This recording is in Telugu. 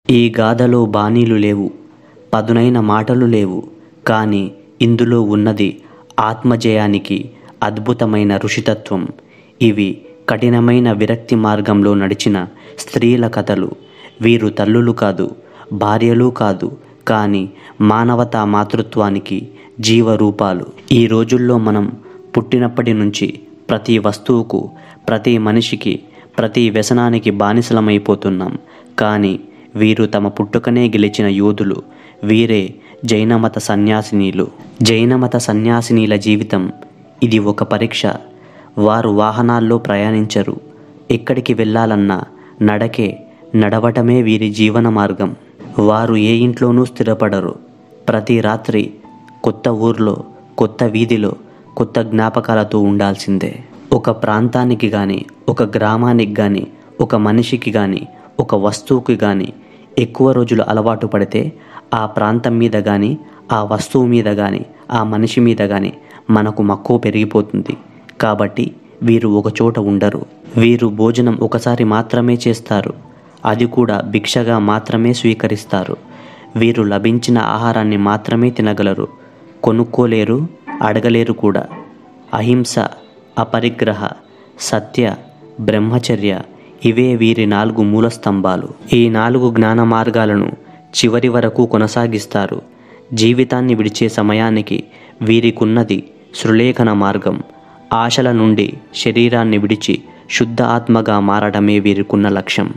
ఈ గాథలో బాణీలు లేవు, పదునైన మాటలు లేవు. కానీ ఇందులో ఉన్నది ఆత్మజయానికి అద్భుతమైన ఋషితత్వం. ఇవి కఠినమైన విరక్తి మార్గంలో నడిచిన స్త్రీల కథలు. వీరు తల్లులు కాదు, భార్యలు కాదు, కానీ మానవతా మాతృత్వానికి జీవరూపాలు. ఈ రోజుల్లో మనం పుట్టినప్పటి నుంచి ప్రతి వస్తువుకు, ప్రతి మనిషికి, ప్రతి వ్యసనానికి బానిసలమైపోతున్నాం. కానీ వీరు తమ పుట్టుకనే గెలిచిన యోధులు. వీరే జైనమత సన్యాసినీలు. జైనమత సన్యాసినీల జీవితం ఇది ఒక పరీక్ష. వారు వాహనాల్లో ప్రయాణించరు. ఎక్కడికి వెళ్ళాలన్నా నడవటమే వీరి జీవన మార్గం. వారు ఏ ఇంట్లోనూ స్థిరపడరు. ప్రతి రాత్రి కొత్త ఊర్లో, కొత్త వీధిలో, కొత్త జ్ఞాపకాలతో ఉండాల్సిందే. ఒక ప్రాంతానికి కానీ, ఒక గ్రామానికి కానీ, ఒక మనిషికి కానీ, ఒక వస్తువుకి కానీ ఎక్కువ రోజులు అలవాటు పడితే ఆ ప్రాంతం మీద కానీ, ఆ వస్తువు మీద కానీ, ఆ మనిషి మీద కానీ మనకు మక్కువ పెరిగిపోతుంది. కాబట్టి వీరు ఒక చోట ఉండరు. వీరు భోజనం ఒకసారి మాత్రమే చేస్తారు. అది కూడా భిక్షగా మాత్రమే స్వీకరిస్తారు. వీరు లభించిన ఆహారాన్ని మాత్రమే తినగలరు. కొనుక్కోలేరు, అడగలేరు కూడా. అహింస, అపరిగ్రహ, సత్య, బ్రహ్మచర్య ఇవే వీరి 4 మూల స్తంభాలు. ఈ 4 జ్ఞాన మార్గాలను చివరి వరకు కొనసాగిస్తారు. జీవితాన్ని విడిచే సమయానికి వీరికున్నది సులేఖన మార్గం. ఆశల నుండి శరీరాన్ని విడిచి శుద్ధ ఆత్మగా మారడమే వీరికున్న లక్ష్యం.